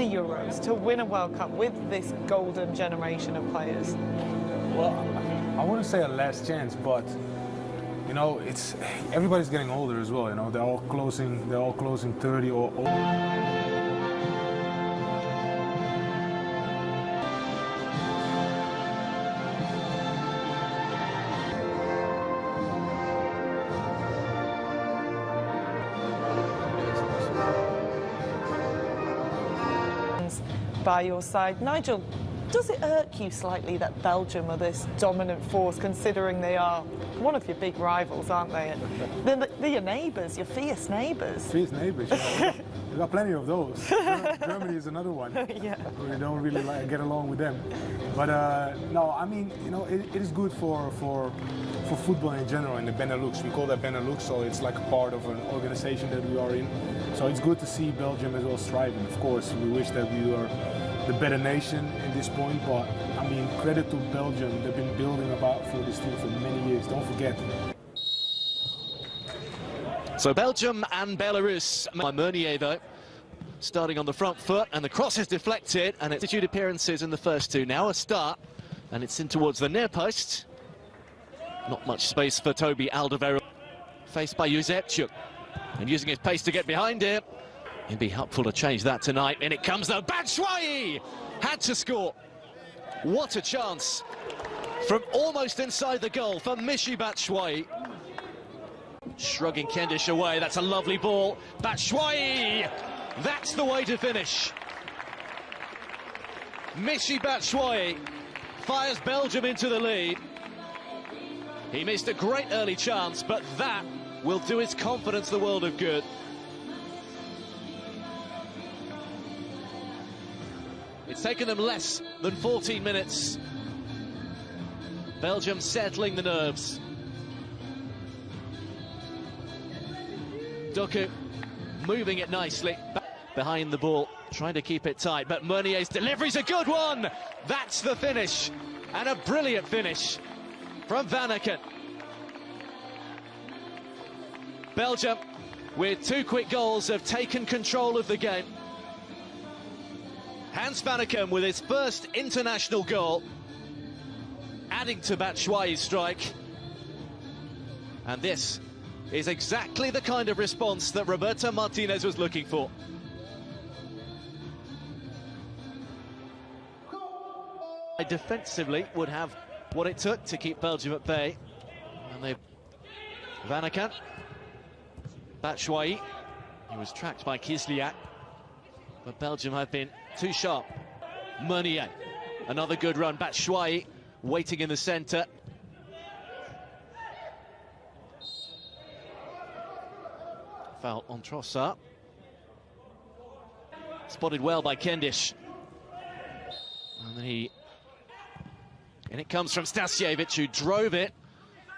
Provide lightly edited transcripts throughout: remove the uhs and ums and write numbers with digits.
the Euros, to win a World Cup with this golden generation of players? Well, I wouldn't say a last chance, but you know, everybody's getting older as well. You know, they're all closing 30 or older. By your side, Nigel, does it irk you slightly that Belgium are this dominant force, considering they are one of your big rivals, aren't they? And they're your neighbours, your fierce neighbours. Fierce neighbours, you know. We've got plenty of those. Germany is another one. Yeah. We don't really get along with them. But no, I mean, you know, it is good for football in general in the Benelux. We call that Benelux, so it's like a part of an organization that we are in. So it's good to see Belgium as well striving. Of course, we wish that we were the better nation at this point, but I mean, credit to Belgium. They've been building about for this team for many years. Don't forget. So Belgium and Belarus. Meunier, though, starting on the front foot, and the cross is deflected, and it's 2 appearances in the first two. Now a start, and it's in towards the near post. Not much space for Toby Alderweireld. Faced by Jozefchuk, and using his pace to get behind him. He'd be helpful to change that tonight. In it comes, though. Batshuayi had to score. What a chance from almost inside the goal for Michy Batshuayi. Shrugging Kendish away. That's a lovely ball. Batshuayi! That's the way to finish. Michy Batshuayi fires Belgium into the lead. He missed a great early chance, but that will do his confidence the world of good. It's taken them less than 14 minutes. Belgium settling the nerves. Doku moving it nicely. Behind the ball, trying to keep it tight, but Meunier's delivery's a good one! That's the finish, and a brilliant finish from Vanaken. Belgium, with 2 quick goals, have taken control of the game. Hans Vanaken with his first international goal, adding to Batshuayi's strike. And this is exactly the kind of response that Roberto Martinez was looking for. Defensively would have what it took to keep Belgium at bay. And they... Vanaken. Batshuayi. He was tracked by Hігhlіghts. But Belgium have been too sharp. Meunier. Another good run. Batshuayi waiting in the centre. Foul on Trossard. Spotted well by Kendish. And then and it comes from Stasiewicz, who drove it.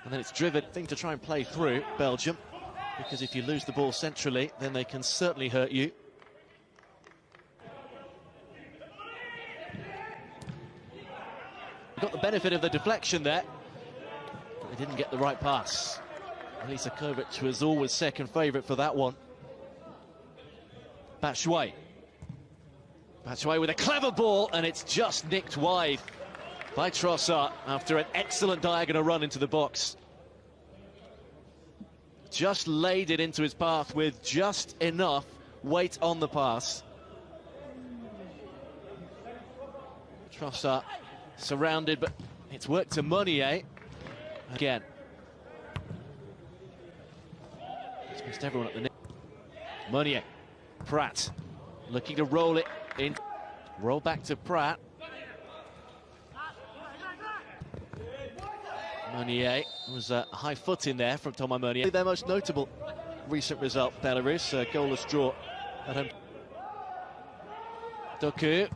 And then it's driven. Thing to try and play through Belgium. Because if you lose the ball centrally, then they can certainly hurt you. Got the benefit of the deflection there. But they didn't get the right pass. Elisa Kovac was always second favourite for that one. Batshuayi. Batshuayi with a clever ball, and it's just nicked wide by Trossard after an excellent diagonal run into the box. Just laid it into his path with just enough weight on the pass. Trossard surrounded, but it's worked to Meunier. Again. It's missed everyone at the net. Meunier. Pratt looking to roll it in. Roll back to Pratt. Meunier was a high foot in there from Thomas Meunier. Their most notable recent result, Belarus, a goalless draw at home. Doku.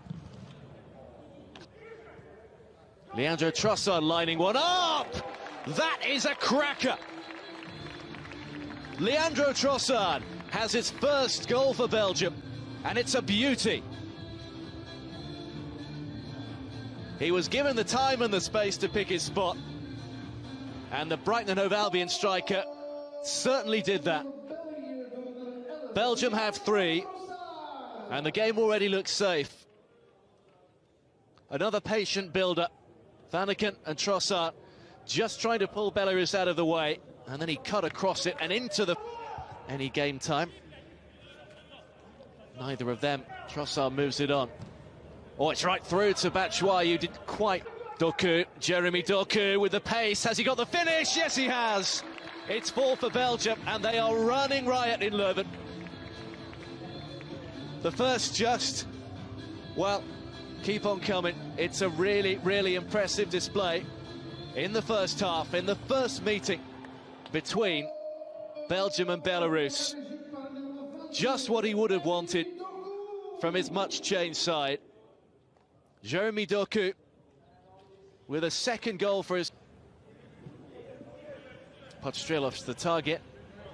Leandro Trossard lining one up! That is a cracker! Leandro Trossard has his first goal for Belgium, and it's a beauty. He was given the time and the space to pick his spot, and the Brighton and Hove Albion striker certainly did that. Belgium have 3, And the game already looks safe. Another patient build-up. Vanaken and Trossard just trying to pull Belarus out of the way. And then he cut across it and into the... Any game time. Neither of them. Trossard moves it on. Oh, it's right through to Batshuayi, who didn't quite... Doku, Jeremy Doku with the pace. Has he got the finish? Yes, he has. It's 4 for Belgium, and they are running riot in Leuven. The first just, well, keep on coming. It's a really, really impressive display in the first half, in the first meeting between Belgium and Belarus. Just what he would have wanted from his much-changed side. Jeremy Doku with a second goal for his... Podstrilov's the target.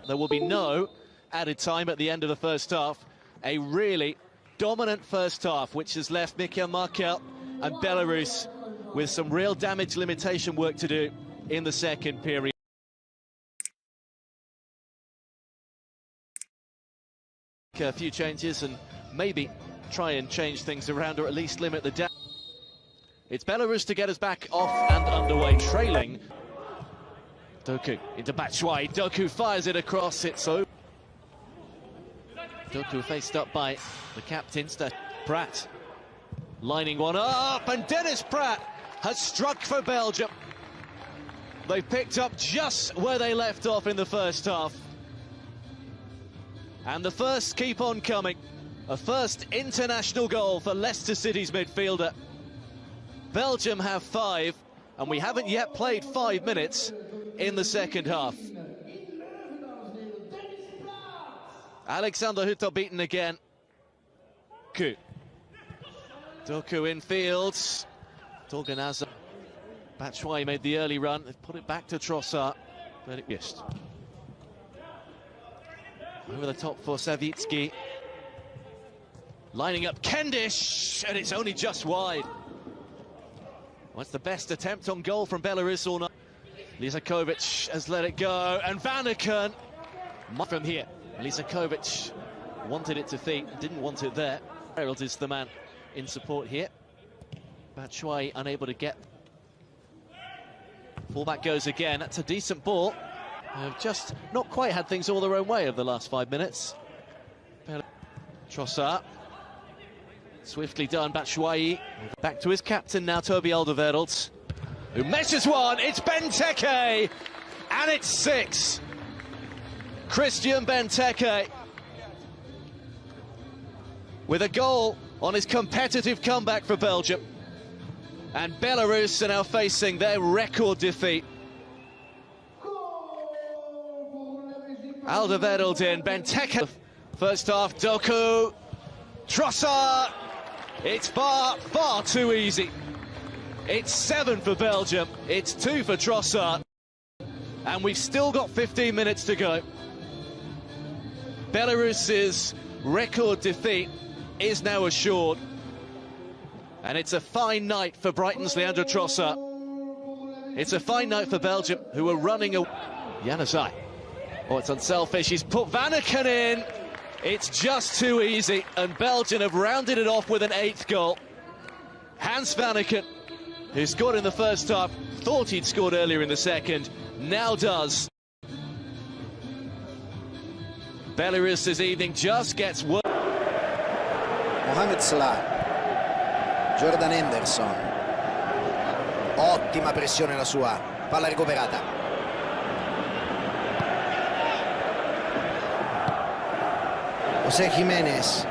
There will be no added time at the end of the first half. A really dominant first half, which has left Mikhail Markel and Belarus with some real damage limitation work to do in the second period. A few changes and maybe try and change things around, or at least limit the damage. It's Belarus to get us back off and underway, trailing. Doku into Batshuayi. Doku fires it across. It's over. Doku faced up by the captain, Pratt. Lining one up, and Dennis Pratt has struck for Belgium. They've picked up just where they left off in the first half. And the first keep on coming. A first international goal for Leicester City's midfielder. Belgium have 5, and we haven't yet played 5 minutes in the second half. Alexander Hutter beaten again. Doku in fields. Torganaza. Batshuayi made the early run. They've put it back to Trossard. But it missed. Over the top for Savitsky. Lining up Kendish, and it's only just wide. What's the best attempt on goal from Belarus all night? Lizakovic has let it go, and Vanaken from here. Lizakovic wanted it to feet, didn't want it there. Harold is the man in support here. Batshuayi unable to get. Fullback goes again. That's a decent ball. They've just not quite had things all their own way over the last 5 minutes. Trossard. Swiftly done, Batshuayi. Back to his captain now, Toby Alderweireld, who measures one. It's Benteke, and it's 6. Christian Benteke with a goal on his competitive comeback for Belgium. And Belarus are now facing their record defeat. Alderweireld in, Benteke. First half, Doku, Trossard. It's far, far too easy. It's 7 for Belgium, it's 2 for Trossard. And we've still got 15 minutes to go. Belarus's record defeat is now assured. And it's a fine night for Brighton's Leandro Trossard. It's a fine night for Belgium, who are running away. Januzaj. Oh, it's unselfish. He's put Vanaken in. It's just too easy, and Belgium have rounded it off with an 8th goal. Hans Vanaken, who scored in the first half, thought he'd scored earlier in the second, now does. Belarus's evening just gets worse. Mohamed Salah, Jordan Henderson, ottima pressione la sua, palla recuperata. José Jiménez,